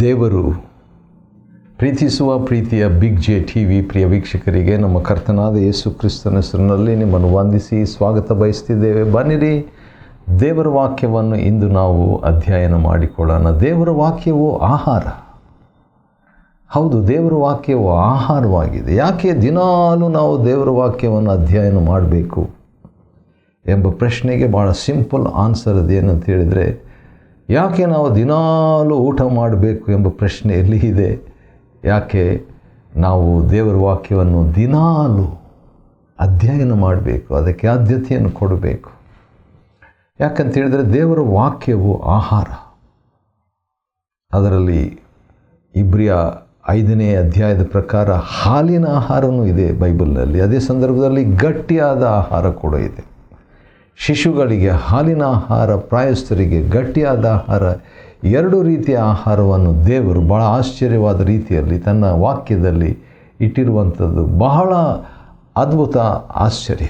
ದೇವರು ಪ್ರೀತಿಸುವ ಪ್ರೀತಿಯ ಬಿಗ್ ಜೆ ಟಿವಿ ಪ್ರಿಯ ವೀಕ್ಷಕರಿಗೆ ನಮ್ಮ ಕರ್ತನಾದ ಯೇಸು ಕ್ರಿಸ್ತನ ಹೆಸರಿನಲ್ಲಿ ನಿಮ್ಮನ್ನು ವಂದಿಸಿ ಸ್ವಾಗತ ಬಯಸ್ತಿದ್ದೇವೆ. ಬನ್ನಿರಿ, ದೇವರ ವಾಕ್ಯವನ್ನು ಇಂದು ನಾವು ಅಧ್ಯಯನ ಮಾಡಿಕೊಳ್ಳೋಣ. ದೇವರ ವಾಕ್ಯವು ಆಹಾರ. ಹೌದು, ದೇವರ ವಾಕ್ಯವು ಆಹಾರವಾಗಿದೆ. ಯಾಕೆ ದಿನಾಲೂ ನಾವು ದೇವರ ವಾಕ್ಯವನ್ನು ಅಧ್ಯಯನ ಮಾಡಬೇಕು ಎಂಬ ಪ್ರಶ್ನೆಗೆ ಭಾಳ ಸಿಂಪಲ್ ಆನ್ಸರ್ ಅದೇನಂತ ಹೇಳಿದರೆ, ಯಾಕೆ ನಾವು ದಿನಾಲೂ ಊಟ ಮಾಡಬೇಕು ಎಂಬ ಪ್ರಶ್ನೆ ಎಲ್ಲಿ ಇದೆ? ಯಾಕೆ ನಾವು ದೇವರ ವಾಕ್ಯವನ್ನು ದಿನಾಲೂ ಅಧ್ಯಯನ ಮಾಡಬೇಕು, ಅದಕ್ಕೆ ಆದ್ಯತೆಯನ್ನು ಕೊಡಬೇಕು. ಯಾಕಂತ ಹೇಳಿದರೆ ದೇವರ ವಾಕ್ಯವು ಆಹಾರ. ಅದರಲ್ಲಿ ಇಬ್ರಿಯ 5ನೇ ಅಧ್ಯಾಯದ ಪ್ರಕಾರ ಹಾಲಿನ ಆಹಾರವೂ ಇದೆ ಬೈಬಲ್ನಲ್ಲಿ. ಅದೇ ಸಂದರ್ಭದಲ್ಲಿ ಗಟ್ಟಿಯಾದ ಆಹಾರ ಕೂಡ ಇದೆ. ಶಿಶುಗಳಿಗೆ ಹಾಲಿನ ಆಹಾರ, ಪ್ರಾಯಸ್ಥರಿಗೆ ಗಟ್ಟಿಯಾದ ಆಹಾರ, ಎರಡು ರೀತಿಯ ಆಹಾರವನ್ನು ದೇವರು ಭಾಳ ಆಶ್ಚರ್ಯವಾದ ರೀತಿಯಲ್ಲಿ ತನ್ನ ವಾಕ್ಯದಲ್ಲಿ ಇಟ್ಟಿರುವಂಥದ್ದು ಬಹಳ ಅದ್ಭುತ, ಆಶ್ಚರ್ಯ.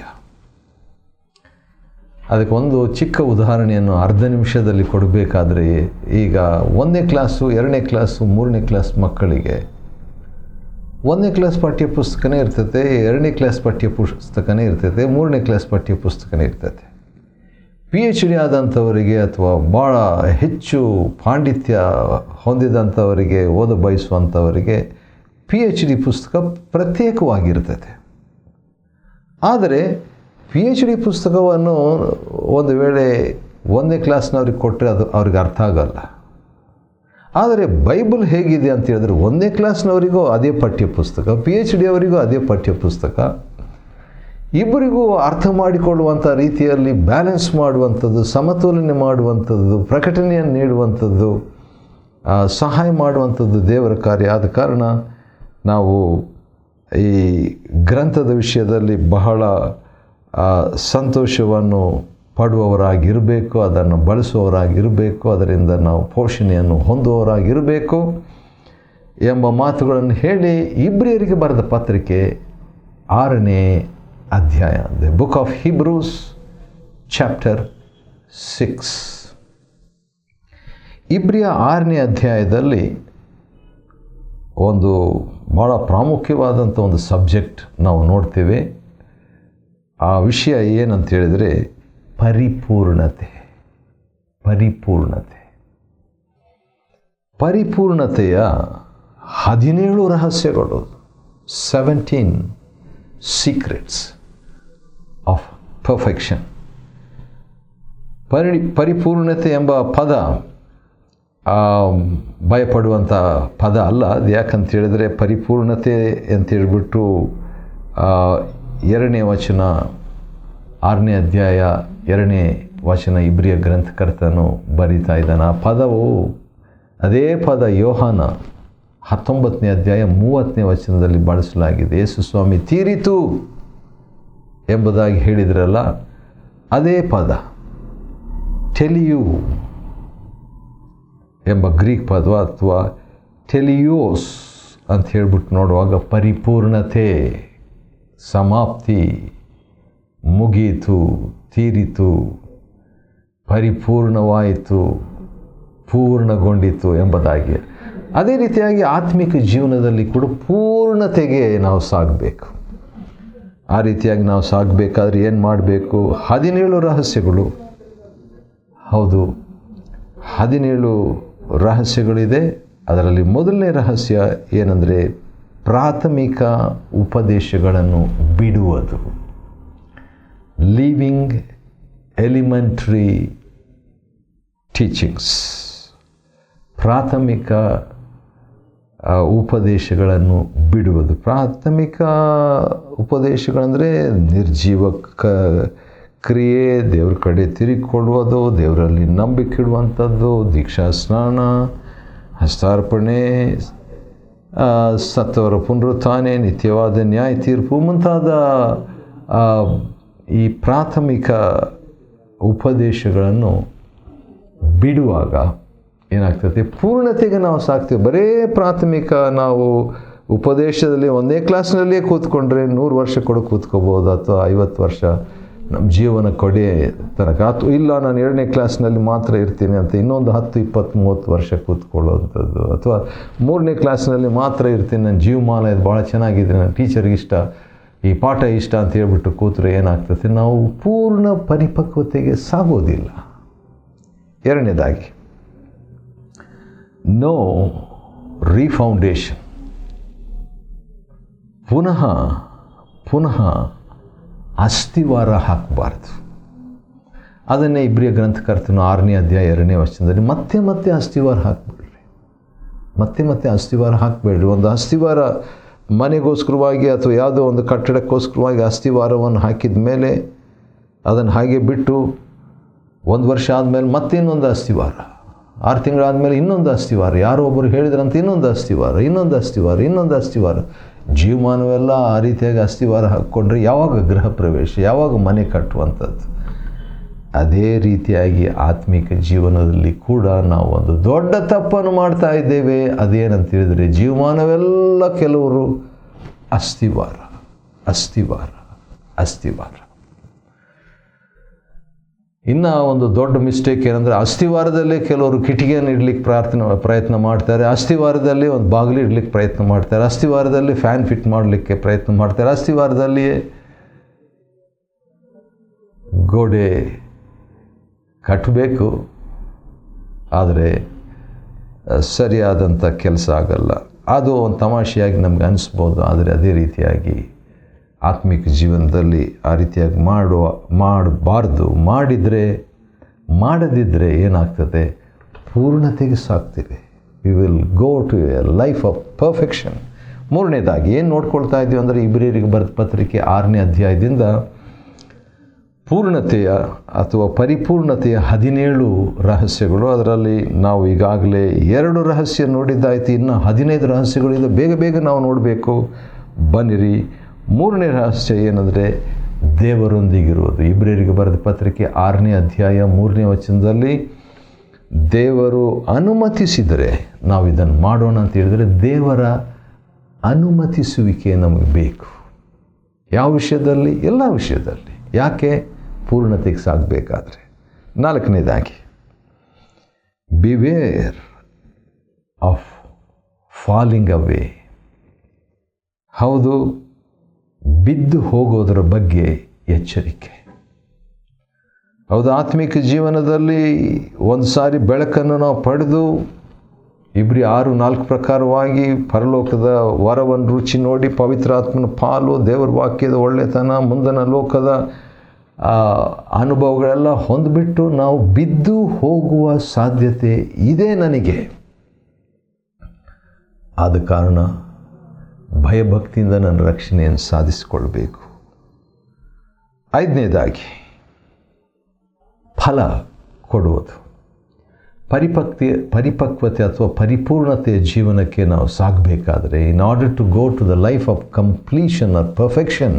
ಅದಕ್ಕೆ ಒಂದು ಚಿಕ್ಕ ಉದಾಹರಣೆಯನ್ನು ಅರ್ಧ ನಿಮಿಷದಲ್ಲಿ ಕೊಡಬೇಕಾದ್ರೆ, ಈಗ 1ನೇ ಕ್ಲಾಸು, 2ನೇ ಕ್ಲಾಸು, 3ನೇ ಕ್ಲಾಸ್ ಮಕ್ಕಳಿಗೆ 1ನೇ ಕ್ಲಾಸ್ ಪಠ್ಯ ಪುಸ್ತಕನೇ ಇರ್ತೈತೆ, 2ನೇ ಕ್ಲಾಸ್ ಪಠ್ಯ ಪುಸ್ತಕನೇ ಇರ್ತೈತೆ, 3ನೇ ಕ್ಲಾಸ್ ಪಠ್ಯ ಪುಸ್ತಕನೇ ಇರ್ತೈತೆ. PhD ಆದಂಥವರಿಗೆ ಅಥವಾ ಭಾಳ ಹೆಚ್ಚು ಪಾಂಡಿತ್ಯ ಹೊಂದಿದಂಥವರಿಗೆ, ಓದ ಬಯಸುವಂಥವರಿಗೆ PhD ಪುಸ್ತಕ ಪ್ರತ್ಯೇಕವಾಗಿರ್ತದೆ. ಆದರೆ PhD ಪುಸ್ತಕವನ್ನು ಒಂದು ವೇಳೆ 1ನೇ ಕ್ಲಾಸ್ನವ್ರಿಗೆ ಕೊಟ್ಟರೆ ಅದು ಅವ್ರಿಗೆ ಅರ್ಥ ಆಗಲ್ಲ. ಆದರೆ ಬೈಬಲ್ ಹೇಗಿದೆ ಅಂತ ಹೇಳಿದ್ರೆ, 1ನೇ ಕ್ಲಾಸ್ನವರಿಗೂ ಅದೇ ಪಠ್ಯ ಪುಸ್ತಕ, PhD ಅವರಿಗೂ ಅದೇ ಪಠ್ಯ ಪುಸ್ತಕ. ಇಬ್ಬರಿಗೂ ಅರ್ಥ ಮಾಡಿಕೊಳ್ಳುವಂಥ ರೀತಿಯಲ್ಲಿ ಬ್ಯಾಲೆನ್ಸ್ ಮಾಡುವಂಥದ್ದು, ಸಮತೋಲನೆ ಮಾಡುವಂಥದ್ದು, ಪ್ರಕಟಣೆಯನ್ನು ನೀಡುವಂಥದ್ದು, ಸಹಾಯ ಮಾಡುವಂಥದ್ದು ದೇವರ ಕಾರ್ಯ. ಆದ ಕಾರಣ ನಾವು ಈ ಗ್ರಂಥದ ವಿಷಯದಲ್ಲಿ ಬಹಳ ಸಂತೋಷವನ್ನು ಪಡುವವರಾಗಿರಬೇಕು, ಅದನ್ನು ಬಳಸುವವರಾಗಿರಬೇಕು, ಅದರಿಂದ ನಾವು ಪೋಷಣೆಯನ್ನು ಹೊಂದುವವರಾಗಿರಬೇಕು ಎಂಬ ಮಾತುಗಳನ್ನು ಹೇಳಿ ಇಬ್ರಿಯರಿಗೆ ಬರೆದ ಪತ್ರಿಕೆ 6ನೇ ಅಧ್ಯಾಯ, the book of Hebrews chapter 6. ಇಬ್ರಿಯ 6ನೇ ಅಧ್ಯಾಯದಲ್ಲಿ ಒಂದು ಭಾಳ ಪ್ರಾಮುಖ್ಯವಾದಂಥ ಒಂದು ಸಬ್ಜೆಕ್ಟ್ ನಾವು ನೋಡ್ತೇವೆ. ಆ ವಿಷಯ ಏನಂತ ಹೇಳಿದರೆ ಪರಿಪೂರ್ಣತೆ. ಪರಿಪೂರ್ಣತೆಯ 17 ರಹಸ್ಯಗಳು, 17 ಸೀಕ್ರೆಟ್ಸ್ ಆಫ್ ಪರ್ಫೆಕ್ಷನ್. ಪರಿಪೂರ್ಣತೆ ಎಂಬ ಪದ ಭಯಪಡುವಂಥ ಪದ ಅಲ್ಲ. ಅದು ಯಾಕಂತ ಹೇಳಿದರೆ, ಪರಿಪೂರ್ಣತೆ ಅಂತೇಳ್ಬಿಟ್ಟು 2ನೇ ವಚನ 6ನೇ ಅಧ್ಯಾಯ 2ನೇ ವಚನ ಇಬ್ರಿಯ ಗ್ರಂಥಕರ್ತನು ಬರೀತಾ ಇದ್ದಾನೆ. ಆ ಪದವು ಅದೇ ಪದ ಯೋಹಾನ 19ನೇ ಅಧ್ಯಾಯ 30ನೇ ವಚನದಲ್ಲಿ ಬಳಸಲಾಗಿದೆ. ಯೇಸು ಸ್ವಾಮಿ ತೀರಿತು ಎಂಬುದಾಗಿ ಹೇಳಿದ್ರಲ್ಲ, ಅದೇ ಪದ ಟೆಲಿಯು ಎಂಬ ಗ್ರೀಕ್ ಪದ ಅಥವಾ ಟೆಲಿಯೋಸ್ ಅಂತ ಹೇಳ್ಬಿಟ್ಟು ನೋಡುವಾಗ ಪರಿಪೂರ್ಣತೆ, ಸಮಾಪ್ತಿ, ಮುಗೀತು, ತೀರಿತು, ಪರಿಪೂರ್ಣವಾಯಿತು, ಪೂರ್ಣಗೊಂಡಿತು ಎಂಬುದಾಗಿ. ಅದೇ ರೀತಿಯಾಗಿ ಆತ್ಮಿಕ ಜೀವನದಲ್ಲಿ ಕೂಡ ಪೂರ್ಣತೆಗೆ ನಾವು ಸಾಗಬೇಕು. ಆ ರೀತಿಯಾಗಿ ನಾವು ಸಾಗಬೇಕಾದ್ರೆ ಏನು ಮಾಡಬೇಕು? 17 ರಹಸ್ಯಗಳು. ಹೌದು, 17 ರಹಸ್ಯಗಳಿದೆ. ಅದರಲ್ಲಿ ಮೊದಲನೇ ರಹಸ್ಯ ಏನಂದರೆ ಪ್ರಾಥಮಿಕ ಉಪದೇಶಗಳನ್ನು ಬಿಡುವುದು. Leaving elementary teachings. ಪ್ರಾಥಮಿಕ ಉಪದೇಶಗಳನ್ನು ಬಿಡುವುದು. ಪ್ರಾಥಮಿಕ ಉಪದೇಶಗಳಂದರೆ ನಿರ್ಜೀವ ಕ್ರಿಯೆ, ದೇವ್ರ ಕಡೆ ತಿರುಗಿಕೊಳ್ಳುವುದು, ದೇವರಲ್ಲಿ ನಂಬಿಕೆ ಇಡುವಂಥದ್ದು, ದೀಕ್ಷಾ ಸ್ನಾನ, ಹಸ್ತಾರ್ಪಣೆ, ಸತ್ತವರ ಪುನರುತ್ಥಾನ, ನಿತ್ಯವಾದ ನ್ಯಾಯ ತೀರ್ಪು ಮುಂತಾದ ಈ ಪ್ರಾಥಮಿಕ ಉಪದೇಶಗಳನ್ನು ಬಿಡುವಾಗ ಏನಾಗ್ತದೆ? ಪೂರ್ಣತೆಗೆ ನಾವು ಸಾಕ್ತೀವಿ. ಬರೇ ಪ್ರಾಥಮಿಕ ನಾವು ಉಪದೇಶದಲ್ಲಿ 1ನೇ ಕ್ಲಾಸ್ನಲ್ಲಿಯೇ ಕೂತ್ಕೊಂಡ್ರೆ 100 ವರ್ಷ ಕೂಡ ಕೂತ್ಕೋಬೋದು, ಅಥವಾ 50 ವರ್ಷ ನಮ್ಮ ಜೀವನ ಕೊಡೆ ತನಕ. ಅಥವಾ ಇಲ್ಲ ನಾನು 2ನೇ ಕ್ಲಾಸ್ನಲ್ಲಿ ಮಾತ್ರ ಇರ್ತೀನಿ ಅಂತ ಇನ್ನೊಂದು 10, 20, 30 ವರ್ಷ ಕೂತ್ಕೊಳ್ಳುವಂಥದ್ದು. ಅಥವಾ 3ನೇ ಕ್ಲಾಸ್ನಲ್ಲಿ ಮಾತ್ರ ಇರ್ತೀನಿ, ನನ್ನ ಜೀವಮಾನ ಇದು ಭಾಳ ಚೆನ್ನಾಗಿದೆ, ನನ್ನ ಟೀಚರ್ಗೆ ಇಷ್ಟ, ಈ ಪಾಠ ಇಷ್ಟ ಅಂತ ಹೇಳ್ಬಿಟ್ಟು ಕೂತ್ರೆ ಏನಾಗ್ತದೆ, ನಾವು ಪೂರ್ಣ ಪರಿಪಕ್ವತೆಗೆ ಸಾಗೋದಿಲ್ಲ. 2ನೇದಾಗಿ, ನೋ ರೀಫೌಂಡೇಶನ್. ಪುನಃ ಅಸ್ಥಿವಾರ ಹಾಕಬಾರ್ದು. ಅದನ್ನೇ ಇಬ್ರಿಯ ಗ್ರಂಥಕರ್ತನು 6ನೇ ಅಧ್ಯಾಯ 2ನೇ ವಚನದಲ್ಲಿ ಮತ್ತೆ ಅಸ್ಥಿವಾರ ಹಾಕಬೇಡ್ರಿ, ಮತ್ತೆ ಅಸ್ಥಿವಾರ ಹಾಕಬೇಡ್ರಿ. ಒಂದು ಅಸ್ಥಿವಾರ ಮನೆಗೋಸ್ಕರವಾಗಿ ಅಥವಾ ಯಾವುದೋ ಒಂದು ಕಟ್ಟಡಕ್ಕೋಸ್ಕರವಾಗಿ ಅಸ್ಥಿವಾರವನ್ನು ಹಾಕಿದ ಮೇಲೆ ಅದನ್ನು ಹಾಗೆ ಬಿಟ್ಟು 1 ವರ್ಷ ಆದಮೇಲೆ ಮತ್ತೆ ಇನ್ನೊಂದು ಅಸ್ಥಿವಾರ, 6 ತಿಂಗಳಾದಮೇಲೆ ಇನ್ನೊಂದು ಅಸ್ಥಿವಾರ, ಯಾರೋ ಒಬ್ಬರು ಹೇಳಿದ್ರಂತ ಇನ್ನೊಂದು ಅಸ್ಥಿವಾರ. ಜೀವಮಾನವೆಲ್ಲ ಆ ರೀತಿಯಾಗಿ ಅಸ್ಥಿವಾರ ಹಾಕ್ಕೊಂಡ್ರೆ ಯಾವಾಗ ಗೃಹ ಪ್ರವೇಶ, ಯಾವಾಗ ಮನೆ ಕಟ್ಟುವಂಥದ್ದು? ಅದೇ ರೀತಿಯಾಗಿ ಆತ್ಮಿಕ ಜೀವನದಲ್ಲಿ ಕೂಡ ನಾವು ಒಂದು ದೊಡ್ಡ ತಪ್ಪನ್ನು ಮಾಡ್ತಾ ಇದ್ದೇವೆ. ಅದೇನಂತ ಹೇಳಿದರೆ, ಜೀವಮಾನವೆಲ್ಲ ಕೆಲವರು ಅಸ್ಥಿವಾರ. ಇನ್ನು ಒಂದು ದೊಡ್ಡ ಮಿಸ್ಟೇಕ್ ಏನಂದರೆ, ಅಸ್ಥಿವಾರದಲ್ಲೇ ಕೆಲವರು ಕಿಟಿಕಿಯನ್ನು ಇಡ್ಲಿಕ್ಕೆ ಪ್ರಯತ್ನ ಮಾಡ್ತಾರೆ, ಅಸ್ಥಿವಾರದಲ್ಲಿ ಒಂದು ಬಾಗಿಲು ಇಡ್ಲಿಕ್ಕೆ ಪ್ರಯತ್ನ ಮಾಡ್ತಾರೆ, ಅಸ್ಥಿವಾರದಲ್ಲಿ ಫ್ಯಾನ್ ಫಿಟ್ ಮಾಡಲಿಕ್ಕೆ ಪ್ರಯತ್ನ ಮಾಡ್ತಾರೆ, ಅಸ್ಥಿವಾರದಲ್ಲಿಯೇ ಗೋಡೆ ಕಟ್ಟಬೇಕು, ಆದರೆ ಸರಿಯಾದಂಥ ಕೆಲಸ ಆಗಲ್ಲ. ಅದು ಒಂದು ತಮಾಷೆಯಾಗಿ ನಮ್ಗೆ ಅನಿಸ್ಬೋದು, ಆದರೆ ಅದೇ ರೀತಿಯಾಗಿ ಆತ್ಮಿಕ ಜೀವನದಲ್ಲಿ ಆ ರೀತಿಯಾಗಿ ಮಾಡಬಾರ್ದು. ಮಾಡದಿದ್ದರೆ ಏನಾಗ್ತದೆ, ಪೂರ್ಣತೆಗೆ ಸಾಕ್ತೇವೆ. We will go to a life of perfection. 3ನೇದಾಗಿ ಏನು ನೋಡ್ಕೊಳ್ತಾ ಇದ್ದೀವಿ ಅಂದರೆ, ಇಬ್ರಿಯರಿಗೆ ಬರೆದ ಪತ್ರಿಕೆ 6ನೇ ಅಧ್ಯಾಯದಿಂದ ಪೂರ್ಣತೆಯ ಅಥವಾ ಪರಿಪೂರ್ಣತೆಯ 17 ರಹಸ್ಯಗಳು. ಅದರಲ್ಲಿ ನಾವು ಈಗಾಗಲೇ 2 ರಹಸ್ಯ ನೋಡಿದ್ದಾಯಿತು, ಇನ್ನು 15 ರಹಸ್ಯಗಳಿದೆ. ಬೇಗ ನಾವು ನೋಡಬೇಕು. ಬನ್ನಿರಿ. 3ನೇ ರಹಸ್ಯ ಏನಂದರೆ, ದೇವರೊಂದಿಗಿರುವುದು. ಇಬ್ರಿಯರಿಗೆ ಬರೆದ ಪತ್ರಿಕೆ 6ನೇ ಅಧ್ಯಾಯ 3ನೇ ವಚನದಲ್ಲಿ, ದೇವರು ಅನುಮತಿಸಿದರೆ ನಾವು ಇದನ್ನು ಮಾಡೋಣ ಅಂತ ಹೇಳಿದರೆ, ದೇವರ ಅನುಮತಿಸುವಿಕೆ ನಮಗೆ ಬೇಕು. ಯಾವ ವಿಷಯದಲ್ಲಿ? ಎಲ್ಲ ವಿಷಯದಲ್ಲಿ. ಯಾಕೆ? ಪೂರ್ಣತೆಗೆ ಸಾಗಬೇಕಾದ್ರೆ. 4ನೇದಾಗಿ, ಬಿವೇರ್ ಆಫ್ ಫಾಲಿಂಗ್ ಅವೇ. ಹೌದು, ಬಿದ್ದು ಹೋಗೋದರ ಬಗ್ಗೆ ಎಚ್ಚರಿಕೆ. ಹೌದು, ಆತ್ಮಿಕ ಜೀವನದಲ್ಲಿ ಒಂದು ಸಾರಿ ಬೆಳಕನ್ನು ನಾವು ಪಡೆದು ಇಬ್ರಿ 6:4 ಪ್ರಕಾರವಾಗಿ ಪರಲೋಕದ ವರವನ್ನು ರುಚಿ ನೋಡಿ, ಪವಿತ್ರಾತ್ಮನ ಪಾಲು, ದೇವರ ವಾಕ್ಯದ ಒಳ್ಳೆತನ, ಮುಂದಿನ ಲೋಕದ ಅನುಭವಗಳೆಲ್ಲ ಹೊಂದಿಬಿಟ್ಟು ನಾವು ಬಿದ್ದು ಹೋಗುವ ಸಾಧ್ಯತೆ ಇದೆ ನನಗೆ. ಆದ ಕಾರಣ ಭಯಭಕ್ತಿಯಿಂದ ನನ್ನ ರಕ್ಷಣೆಯನ್ನು ಸಾಧಿಸಿಕೊಳ್ಬೇಕು. 5ನೇದಾಗಿ, ಫಲ ಕೊಡುವುದು. ಪರಿಪಕ್ವತೆ ಅಥವಾ ಪರಿಪೂರ್ಣತೆಯ ಜೀವನಕ್ಕೆ ನಾವು ಸಾಗಬೇಕಾದ್ರೆ, in order to go to the life of completion or perfection,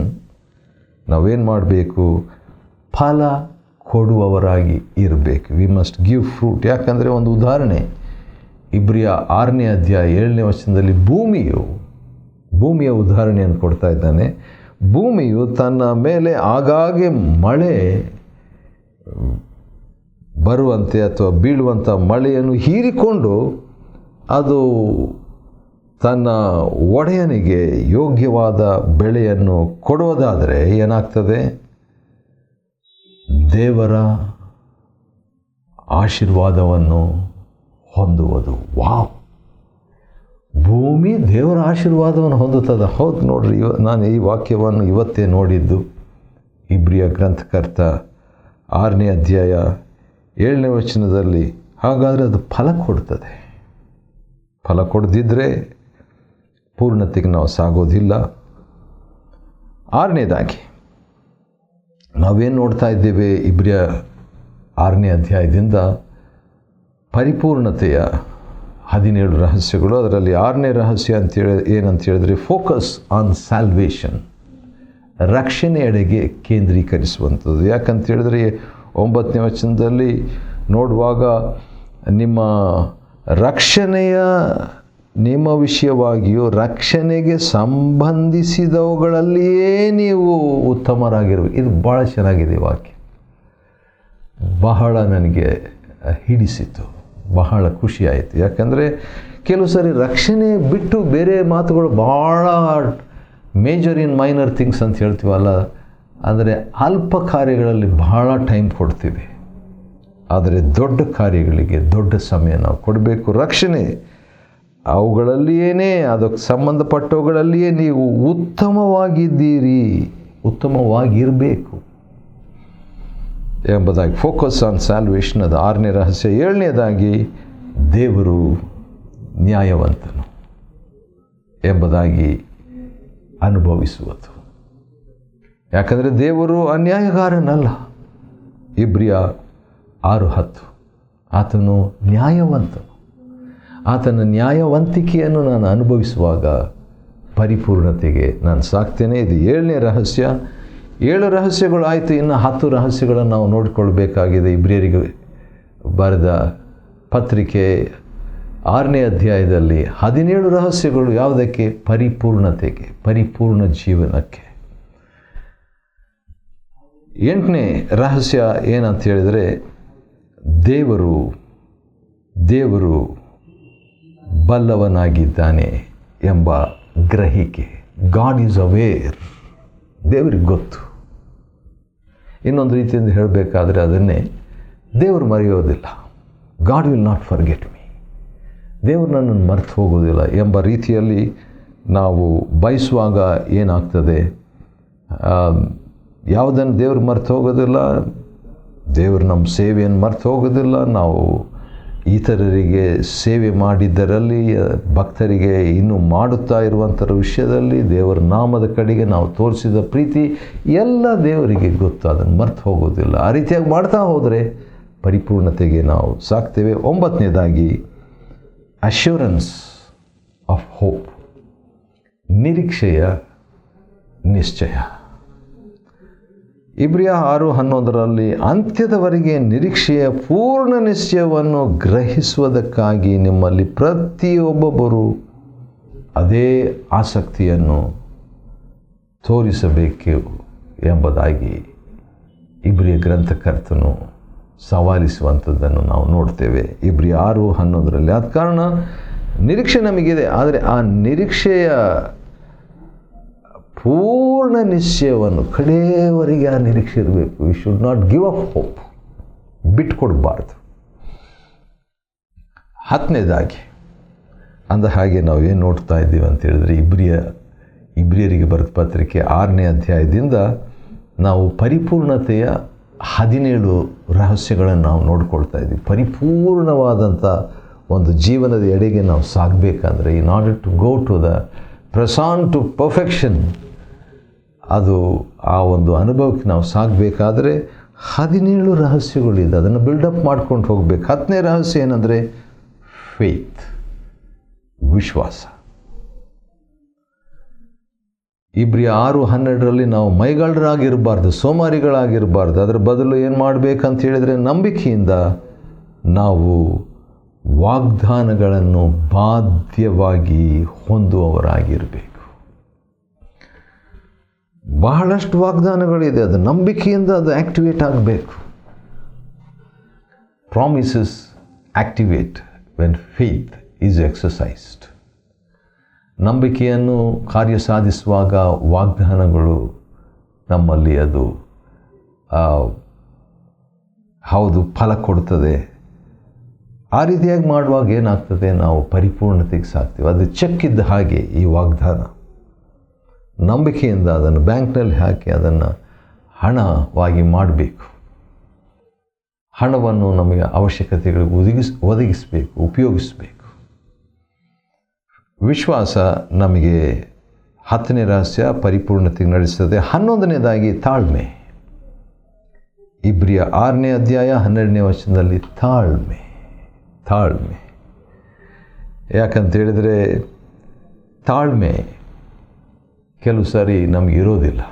ನಾವೇನು ಮಾಡಬೇಕು? ಫಲ ಕೊಡುವವರಾಗಿ ಇರಬೇಕು. We must give fruit. ಯಾಕಂದರೆ ಒಂದು ಉದಾಹರಣೆ, ಇಬ್ರಿಯ 6ನೇ ಅಧ್ಯಾಯ 7ನೇ ವಚನದಲ್ಲಿ ಭೂಮಿಯ ಉದಾಹರಣೆಯನ್ನು ಕೊಡ್ತಾ ಇದ್ದಾನೆ. ಭೂಮಿಯು ತನ್ನ ಮೇಲೆ ಆಗಾಗ್ಗೆ ಮಳೆ ಬರುವಂತೆ ಅಥವಾ ಬೀಳುವಂಥ ಮಳೆಯನ್ನು ಹೀರಿಕೊಂಡು ಅದು ತನ್ನ ಒಡೆಯನಿಗೆ ಯೋಗ್ಯವಾದ ಬೆಳೆಯನ್ನು ಕೊಡುವುದಾದರೆ ಏನಾಗ್ತದೆ? ದೇವರ ಆಶೀರ್ವಾದವನ್ನು ಹೊಂದುವುದು. ವಾವ್! ಭೂಮಿ ದೇವರ ಆಶೀರ್ವಾದವನ್ನು ಹೊಂದುತ್ತದೆ. ಹೌದು ನೋಡ್ರಿ, ನಾನು ಈ ವಾಕ್ಯವನ್ನು ಇವತ್ತೇ ನೋಡಿದ್ದು. ಇಬ್ರಿಯ ಗ್ರಂಥಕರ್ತ 6ನೇ ಅಧ್ಯಾಯ 7ನೇ ವಚನದಲ್ಲಿ. ಹಾಗಾದರೆ ಅದು ಫಲ ಕೊಡ್ತದೆ. ಫಲ ಕೊಡದಿದ್ದರೆ ಪೂರ್ಣತೆಗೆ ನಾವು ಸಾಗೋದಿಲ್ಲ. 6ನೇದಾಗಿ ನಾವೇನು ನೋಡ್ತಾ ಇದ್ದೇವೆ? ಇಬ್ರಿಯ 6ನೇ ಅಧ್ಯಾಯದಿಂದ ಪರಿಪೂರ್ಣತೆಯ 17 ರಹಸ್ಯಗಳು. ಅದರಲ್ಲಿ 6ನೇ ರಹಸ್ಯ ಏನಂತ ಹೇಳಿದ್ರೆ, ಫೋಕಸ್ ಆನ್ ಸ್ಯಾಲ್ವೇಷನ್, ರಕ್ಷಣೆಯೆಡೆಗೆ ಕೇಂದ್ರೀಕರಿಸುವಂಥದ್ದು. ಯಾಕಂತ ಹೇಳಿದ್ರೆ 9ನೇ ವಚನದಲ್ಲಿ ನೋಡುವಾಗ, ನಿಮ್ಮ ರಕ್ಷಣೆಯ ನಿಮ್ಮ ವಿಷಯವಾಗಿಯೂ ರಕ್ಷಣೆಗೆ ಸಂಬಂಧಿಸಿದವುಗಳಲ್ಲಿಯೇ ನೀವು ಉತ್ತಮರಾಗಿರಬೇಕು. ಇದು ಭಾಳ ಚೆನ್ನಾಗಿದೆ ವಾಕ್ಯ. ಬಹಳ ನನಗೆ ಹಿಡಿಸಿತು, ಬಹಳ ಖುಷಿಯಾಯಿತು. ಯಾಕಂದರೆ ಕೆಲವು ಸರಿ ರಕ್ಷಣೆ ಬಿಟ್ಟು ಬೇರೆ ಮಾತುಗಳು ಭಾಳ ಮೇಜರ್ ಇನ್ ಮೈನರ್ ಥಿಂಗ್ಸ್ ಅಂತ ಹೇಳ್ತೀವಲ್ಲ, ಅಂದರೆ ಅಲ್ಪ ಕಾರ್ಯಗಳಲ್ಲಿ ಬಹಳ ಟೈಮ್ ಕೊಡ್ತೀವಿ. ಆದರೆ ದೊಡ್ಡ ಕಾರ್ಯಗಳಿಗೆ ದೊಡ್ಡ ಸಮಯ ನಾವು ಕೊಡಬೇಕು. ರಕ್ಷಣೆ ಅವುಗಳಲ್ಲಿಯೇ, ಅದಕ್ಕೆ ಸಂಬಂಧಪಟ್ಟವುಗಳಲ್ಲಿಯೇ ನೀವು ಉತ್ತಮವಾಗಿದ್ದೀರಿ, ಉತ್ತಮವಾಗಿರಬೇಕು ಎಂಬುದಾಗಿ. ಫೋಕಸ್ ಆನ್ ಸ್ಯಾಲ್ವೇಷನ್, ಅದು 6ನೇ ರಹಸ್ಯ. 7ನೇದಾಗಿ ದೇವರು ನ್ಯಾಯವಂತನು ಎಂಬುದಾಗಿ ಅನುಭವಿಸುವುದು. ಯಾಕಂದರೆ ದೇವರು ಅನ್ಯಾಯಗಾರನಲ್ಲ. ಇಬ್ರಿಯ 6:10 ಆತನು ನ್ಯಾಯವಂತನು. ಆತನ ನ್ಯಾಯವಂತಿಕೆಯನ್ನು ನಾನು ಅನುಭವಿಸುವಾಗ ಪರಿಪೂರ್ಣತೆಗೆ ನಾನು ಸಾಕ್ತೇನೆ. ಇದು 7ನೇ ರಹಸ್ಯ. 7 ರಹಸ್ಯಗಳು ಆಯಿತು. ಇನ್ನು 10 ರಹಸ್ಯಗಳನ್ನು ನಾವು ನೋಡಿಕೊಳ್ಬೇಕಾಗಿದೆ. ಇಬ್ರಿಯರಿಗೆ ಬರೆದ ಪತ್ರಿಕೆ 6ನೇ ಅಧ್ಯಾಯದಲ್ಲಿ 17 ರಹಸ್ಯಗಳು ಯಾವುದಕ್ಕೆ? ಪರಿಪೂರ್ಣತೆಗೆ, ಪರಿಪೂರ್ಣ ಜೀವನಕ್ಕೆ. 8ನೇ ರಹಸ್ಯ ಏನಂತ ಹೇಳಿದರೆ, ದೇವರು ಬಲ್ಲವನಾಗಿದ್ದಾನೆ ಎಂಬ ಗ್ರಹಿಕೆ. God is aware. ದೇವರಿಗೆ ಗೊತ್ತು. ಇನ್ನೊಂದು ರೀತಿಯಿಂದ ಹೇಳಬೇಕಾದ್ರೆ ಅದನ್ನೇ, ದೇವರು ಮರೆಯೋದಿಲ್ಲ. God will not forget me. ದೇವರು ನನ್ನನ್ನು ಮರೆತು ಹೋಗೋದಿಲ್ಲ ಎಂಬ ರೀತಿಯಲ್ಲಿ ನಾವು ಬಯಸುವಾಗ ಏನಾಗ್ತದೆ, ಯಾವುದನ್ನು ದೇವರು ಮರೆತು ಹೋಗೋದಿಲ್ಲ. ದೇವರು ನಮ್ಮ ಸೇವೆಯನ್ನು ಮರೆತು ಹೋಗೋದಿಲ್ಲ. ನಾವು ಇತರರಿಗೆ ಸೇವೆ ಮಾಡಿದ್ದರಲ್ಲಿ, ಭಕ್ತರಿಗೆ ಇನ್ನೂ ಮಾಡುತ್ತಾ ಇರುವಂಥರ ವಿಷಯದಲ್ಲಿ, ದೇವರ ನಾಮದ ಕಡೆಗೆ ನಾವು ತೋರಿಸಿದ ಪ್ರೀತಿ ಎಲ್ಲ ದೇವರಿಗೆ ಗೊತ್ತು. ಅದನ್ನು ಮರೆತು ಹೋಗೋದಿಲ್ಲ. ಆ ರೀತಿಯಾಗಿ ಮಾಡ್ತಾ ಹೋದರೆ ಪರಿಪೂರ್ಣತೆಗೆ ನಾವು ಸಾಕ್ತೇವೆ. 9ನೇದಾಗಿ ಅಶ್ಯೂರೆನ್ಸ್ ಆಫ್ ಹೋಪ್, ನಿರೀಕ್ಷೆಯ ನಿಶ್ಚಯ. ಇಬ್ರಿಯ 6:11 ಅಂತ್ಯದವರೆಗೆ ನಿರೀಕ್ಷೆಯ ಪೂರ್ಣ ನಿಶ್ಚಯವನ್ನು ಗ್ರಹಿಸುವುದಕ್ಕಾಗಿ ನಿಮ್ಮಲ್ಲಿ ಪ್ರತಿಯೊಬ್ಬೊಬ್ಬರು ಅದೇ ಆಸಕ್ತಿಯನ್ನು ತೋರಿಸಬೇಕು ಎಂಬುದಾಗಿ ಇಬ್ರಿಯ ಗ್ರಂಥಕರ್ತನು ಸವಾಲಿಸುವಂಥದ್ದನ್ನು ನಾವು ನೋಡ್ತೇವೆ ಇಬ್ರಿಯ 6:11. ಆದ ಕಾರಣ ನಿರೀಕ್ಷೆ ನಮಗಿದೆ, ಆದರೆ ಆ ನಿರೀಕ್ಷೆಯ ಪೂರ್ಣ ನಿಶ್ಚಯವನ್ನು ಕಡೆಯವರೆಗೆ ಆ ನಿರೀಕ್ಷೆ ಇರಬೇಕು. We should not give up hope, ಬಿಟ್ಕೊಡ್ಬಾರ್ದು. 10ನೇದಾಗಿ ಅಂದ ಹಾಗೆ ನಾವು ಏನು ನೋಡ್ತಾ ಇದ್ದೀವಿ ಅಂತ ಹೇಳಿದ್ರೆ, ಇಬ್ರಿಯರಿಗೆ ಬರೆದ ಪತ್ರಿಕೆ 6ನೇ ಅಧ್ಯಾಯದಿಂದ ನಾವು ಪರಿಪೂರ್ಣತೆಯ 17 ರಹಸ್ಯಗಳನ್ನು ನಾವು ನೋಡ್ಕೊಳ್ತಾ ಇದ್ದೀವಿ. ಪರಿಪೂರ್ಣವಾದಂಥ ಒಂದು ಜೀವನದ ಎಡೆಗೆ ನಾವು ಸಾಗಬೇಕಂದ್ರೆ, in order to go to the passion to perfection, ಅದು ಆ ಒಂದು ಅನುಭವಕ್ಕೆ ನಾವು ಸಾಗಬೇಕಾದ್ರೆ 17 ರಹಸ್ಯಗಳಿದೆ. ಅದನ್ನು ಬಿಲ್ಡಪ್ ಮಾಡ್ಕೊಂಡು ಹೋಗಬೇಕು. 10ನೇ ರಹಸ್ಯ ಏನಂದರೆ ಫೇತ್, ವಿಶ್ವಾಸ. ಇಬ್ರಿಯ 6:12 ನಾವು ಮೈಗಳ್ಳರಾಗಿರಬಾರ್ದು, ಸೋಮಾರಿಗಳಾಗಿರಬಾರ್ದು. ಅದರ ಬದಲು ಏನು ಮಾಡಬೇಕಂತ ಹೇಳಿದರೆ, ನಂಬಿಕೆಯಿಂದ ನಾವು ವಾಗ್ದಾನಗಳನ್ನು ಬಾಧ್ಯವಾಗಿ ಹೊಂದುವವರಾಗಿರಬೇಕು. ಬಹಳಷ್ಟು ವಾಗ್ದಾನಗಳಿದೆ, ಅದು ನಂಬಿಕೆಯಿಂದ ಅದು ಆ್ಯಕ್ಟಿವೇಟ್ ಆಗಬೇಕು. Promises activate when faith is exercised. ನಂಬಿಕೆಯನ್ನು ಕಾರ್ಯ ಸಾಧಿಸುವಾಗ ವಾಗ್ದಾನಗಳು ನಮ್ಮಲ್ಲಿ ಅದು ಹೌದು ಫಲ ಕೊಡ್ತದೆ. ಆ ರೀತಿಯಾಗಿ ಮಾಡುವಾಗ ಏನಾಗ್ತದೆ, ನಾವು ಪರಿಪೂರ್ಣತೆಗೆ ಸಾಕ್ತೀವಿ. ಅದು ಚೆಕ್ ಇದ್ದ ಹಾಗೆ ಈ ವಾಗ್ದಾನ. ನಂಬಿಕೆಯಿಂದ ಅದನ್ನು ಬ್ಯಾಂಕ್ನಲ್ಲಿ ಹಾಕಿ ಅದನ್ನು ಹಣವಾಗಿ ಮಾಡಬೇಕು. ಹಣವನ್ನು ನಮಗೆ ಅವಶ್ಯಕತೆಗಳಿಗೆ ಒದಗಿಸಬೇಕು, ಉಪಯೋಗಿಸಬೇಕು. ವಿಶ್ವಾಸ ನಮಗೆ 10ನೇ ರಹಸ್ಯ ಪರಿಪೂರ್ಣತೆಗೆ ನಡೆಸ್ತದೆ. 11ನೇದಾಗಿ ತಾಳ್ಮೆ. ಇಬ್ರಿಯ 6ನೇ ಅಧ್ಯಾಯ 12ನೇ ವಚನದಲ್ಲಿ ತಾಳ್ಮೆ. ಯಾಕಂತೇಳಿದರೆ ತಾಳ್ಮೆ ಕೆಲವು ಸಾರಿ ನಮಗೆ ಇರೋದಿಲ್ಲ.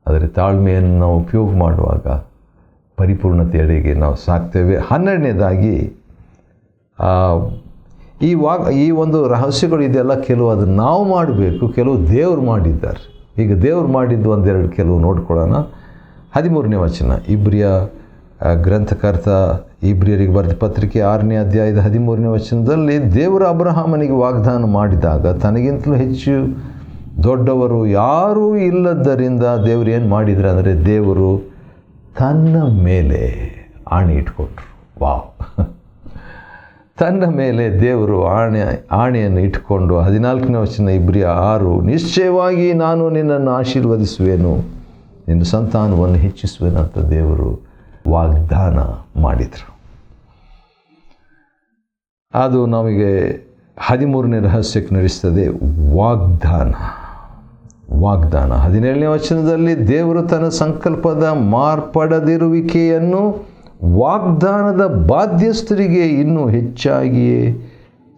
ಆದರೆ ತಾಳ್ಮೆಯನ್ನು ನಾವು ಉಪಯೋಗ ಮಾಡುವಾಗ ಪರಿಪೂರ್ಣತೆಯಡೆಗೆ ನಾವು ಸಾಕ್ತೇವೆ. 12ನೇದಾಗಿ ಈ ಒಂದು ರಹಸ್ಯಗಳು ಇದೆಲ್ಲ ಕೆಲವು ಅದು ನಾವು ಮಾಡಬೇಕು, ಕೆಲವು ದೇವರು ಮಾಡಿದ್ದಾರೆ. ಈಗ ದೇವರು ಮಾಡಿದ್ದು ಒಂದೆರಡು ಕೆಲವು ನೋಡ್ಕೊಳ್ಳೋಣ. 13ನೇ ವಚನ, ಇಬ್ರಿಯ ಗ್ರಂಥಕರ್ತ ಇಬ್ರಿಯರಿಗೆ ಬರೆದ ಪತ್ರಿಕೆ 6ನೇ ಅಧ್ಯಾಯದ 13ನೇ ವಚನದಲ್ಲಿ, ದೇವರು ಅಬ್ರಹಾಮನಿಗೆ ವಾಗ್ದಾನ ಮಾಡಿದಾಗ ತನಗಿಂತಲೂ ಹೆಚ್ಚು ದೊಡ್ಡವರು ಯಾರೂ ಇಲ್ಲದ್ದರಿಂದ ದೇವರು ಏನು ಮಾಡಿದ್ರು ಅಂದರೆ, ದೇವರು ತನ್ನ ಮೇಲೆ ಆಣೆ ಇಟ್ಕೊಟ್ರು. ವಾವ್! ತನ್ನ ಮೇಲೆ ದೇವರು ಆಣೆಯನ್ನು ಇಟ್ಕೊಂಡು 14ನೇ ವಚನ ಇಬ್ರಿಯ 6, ನಿಶ್ಚಯವಾಗಿ ನಾನು ನಿನ್ನನ್ನು ಆಶೀರ್ವದಿಸುವೆನು, ನಿನ್ನ ಸಂತಾನವನ್ನು ಹೆಚ್ಚಿಸುವೆನಂತ ದೇವರು ವಾಗ್ದಾನ ಮಾಡಿದರು. ಅದು ನಮಗೆ 13ನೇ ರಹಸ್ಯಕ್ಕೆ ನಡೆಸ್ತದೆ, ವಾಗ್ದಾನ. 17ನೇ ವಚನದಲ್ಲಿ ದೇವರು ತನ್ನ ಸಂಕಲ್ಪದ ಮಾರ್ಪಡದಿರುವಿಕೆಯನ್ನು ವಾಗ್ದಾನದ ಬಾಧ್ಯಸ್ಥರಿಗೆ ಇನ್ನೂ ಹೆಚ್ಚಾಗಿಯೇ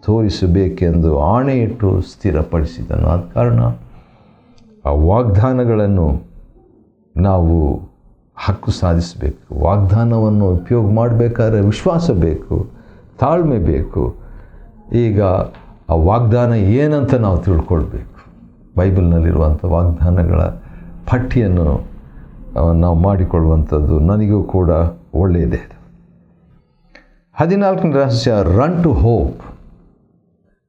ತೋರಿಸಬೇಕೆಂದು ಆಣೆಯಿಟ್ಟು ಸ್ಥಿರಪಡಿಸಿದನು. ಆದ ಕಾರಣ ಆ ವಾಗ್ದಾನಗಳನ್ನು ನಾವು ಹಕ್ಕು ಸಾಧಿಸಬೇಕು. ವಾಗ್ದಾನವನ್ನು ಉಪಯೋಗ ಮಾಡಬೇಕಾದ್ರೆ ವಿಶ್ವಾಸ ಬೇಕು, ತಾಳ್ಮೆ ಬೇಕು. ಈಗ ಆ ವಾಗ್ದಾನ ಏನಂತ ನಾವು ತಿಳ್ಕೊಳ್ಬೇಕು. ಬೈಬಲ್ನಲ್ಲಿರುವಂಥ ವಾಗ್ದಾನಗಳ ಪಟ್ಟಿಯನ್ನು ನಾವು ಮಾಡಿಕೊಳ್ಳುವಂಥದ್ದು ನನಗೂ ಕೂಡ ಒಳ್ಳೆಯದೇ. 14ನೇ ರಹಸ್ಯ, ರನ್ ಟು ಹೋಪ್.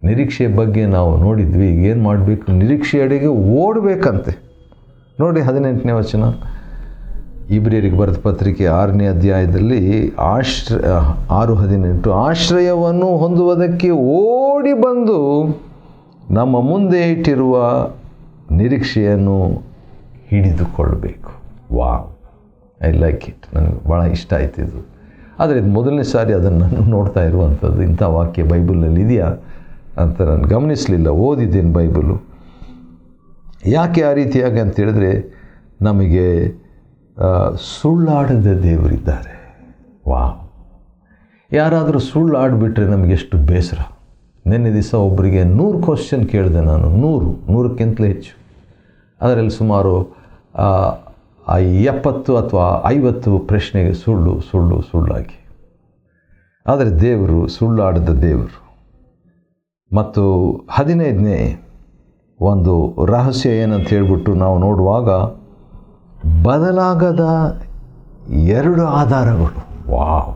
ನಿರೀಕ್ಷೆಯ ಬಗ್ಗೆ ನಾವು ನೋಡಿದ್ವಿ. ಈಗ ಏನು ಮಾಡಬೇಕು? ನಿರೀಕ್ಷೆಯಡೆಗೆ ಓಡಬೇಕಂತೆ. ನೋಡಿ 18ನೇ ವಚನ, ಇಬ್ರಿಯರಿಗೆ ಬರೆದ ಪತ್ರಿಕೆ 6ನೇ ಅಧ್ಯಾಯದಲ್ಲಿ 6:18, ಆಶ್ರಯವನ್ನು ಹೊಂದುವುದಕ್ಕೆ ಓಡಿ ಬಂದು ನಮ್ಮ ಮುಂದೆ ಇಟ್ಟಿರುವ ನಿರೀಕ್ಷೆಯನ್ನು ಹಿಡಿದುಕೊಳ್ಳಬೇಕು. Wow, I like it. ನನಗೆ ಭಾಳ ಇಷ್ಟ ಆಯ್ತು ಇದು. ಆದರೆ ಇದು ಮೊದಲನೇ ಸಾರಿ ಅದನ್ನು ನಾನು ನೋಡ್ತಾ ಇರುವಂಥದ್ದು. ಇಂಥ ವಾಕ್ಯ ಬೈಬಲಲ್ಲಿ ಇದೆಯಾ ಅಂತ ನಾನು ಗಮನಿಸಲಿಲ್ಲ. ಓದಿದ್ದೇನೆ ಬೈಬಲು. ಯಾಕೆ ಆ ರೀತಿಯಾಗಿ ಅಂತೇಳಿದ್ರೆ, ನಮಗೆ ಸುಳ್ಳಾಡದ ದೇವರಿದ್ದಾರೆ. ವಾವ್! ಯಾರಾದರೂ ಸುಳ್ಳು ಆಡಿಬಿಟ್ರೆ ನಮಗೆಷ್ಟು ಬೇಸರ. ನಿನ್ನೆ ದಿವಸ ಒಬ್ಬರಿಗೆ 100 ಕ್ವಶನ್ ಕೇಳಿದೆ ನಾನು. 100ಕ್ಕಿಂತಲೂ ಹೆಚ್ಚು. ಅದರಲ್ಲಿ ಸುಮಾರು 70 ಅಥವಾ 50 ಪ್ರಶ್ನೆಗೆ ಸುಳ್ಳಾಗಿ. ಆದರೆ ದೇವರು ಸುಳ್ಳಾಡದ ದೇವರು. ಮತ್ತು 15ನೇ ಒಂದು ರಹಸ್ಯ ಏನಂತ ಹೇಳ್ಬಿಟ್ಟು ನಾವು ನೋಡುವಾಗ, ಬದಲಾಗದ 2 ಆಧಾರಗಳು. ವಾವ್!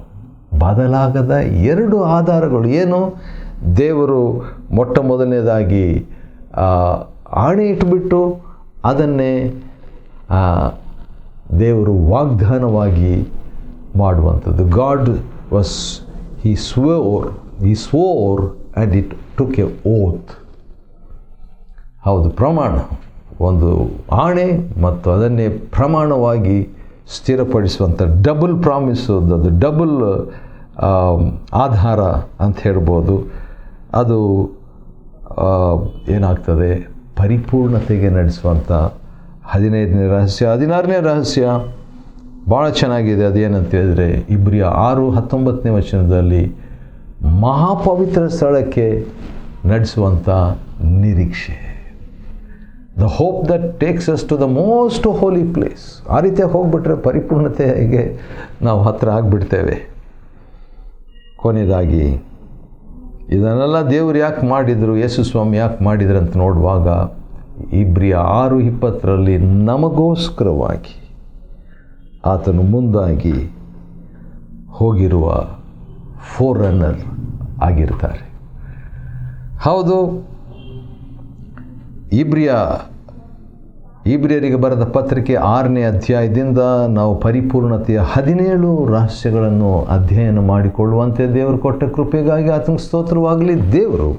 ಬದಲಾಗದ 2 ಆಧಾರಗಳು. ಏನು? ದೇವರು ಮೊಟ್ಟ ಮೊದಲನೇದಾಗಿ ಆಣೆ ಇಟ್ಬಿಟ್ಟು ಅದನ್ನೇ ದೇವರು ವಾಗ್ದಾನವಾಗಿ ಮಾಡುವಂಥದ್ದು. God he swore and it took a oath. ಹೌದು, ಪ್ರಮಾಣ. ಒಂದು ಆಣೆ ಮತ್ತು ಅದನ್ನೇ ಪ್ರಮಾಣವಾಗಿ ಸ್ಥಿರಪಡಿಸುವಂಥ ಡಬಲ್ ಪ್ರಾಮಿಸು, ಅದು ಡಬಲ್ ಆಧಾರ ಅಂತ ಹೇಳ್ಬೋದು. ಅದು ಏನಾಗ್ತದೆ? ಪರಿಪೂರ್ಣತೆಗೆ ನಡೆಸುವಂಥ 15ನೇ ರಹಸ್ಯ. 16ನೇ ರಹಸ್ಯ ಭಾಳ ಚೆನ್ನಾಗಿದೆ. ಅದೇನಂತ ಹೇಳಿದರೆ, ಇಬ್ರಿಯ 6:19ನೇ ವಚನದಲ್ಲಿ ಮಹಾಪವಿತ್ರ ಸ್ಥಳಕ್ಕೆ ನಡೆಸುವಂಥ ನಿರೀಕ್ಷೆ. The hope that takes us to the most holy place. ಆ ರೀತಿಯಾಗಿ ಹೋಗ್ಬಿಟ್ರೆ ಪರಿಪೂರ್ಣತೆಗೆ ನಾವು ಹತ್ತಿರ ಆಗಿಬಿಡ್ತೇವೆ. ಕೊನೆಯದಾಗಿ ಇದನ್ನೆಲ್ಲ ದೇವರು ಯಾಕೆ ಮಾಡಿದರು, ಯೇಸು ಸ್ವಾಮಿ ಯಾಕೆ ಮಾಡಿದ್ರು ಅಂತ ನೋಡುವಾಗ, ಇಬ್ರಿಯ 6:20ರಲ್ಲಿ ನಮಗೋಸ್ಕರವಾಗಿ ಆತನು ಮುಂದಾಗಿ ಹೋಗಿರುವ ಫೋರ್ರನ್ನರ್ ಆಗಿರ್ತಾರೆ. ಹೌದು, ಇಬ್ರಿಯರಿಗೆ ಬರೆದ ಪತ್ರಿಕೆ 6ನೇ ಅಧ್ಯಾಯದಿಂದ ನಾವು ಪರಿಪೂರ್ಣತೆಯ 17 ರಹಸ್ಯಗಳನ್ನು ಅಧ್ಯಯನ ಮಾಡಿಕೊಳ್ಳುವಂತೆ ದೇವರು ಕೊಟ್ಟ ಕೃಪೆಗಾಗಿ ಆತನಿಗೆ ಸ್ತೋತ್ರವಾಗಲಿ. ದೇವರು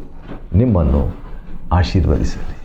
ನಿಮ್ಮನ್ನು ಆಶೀರ್ವದಿಸಲಿ.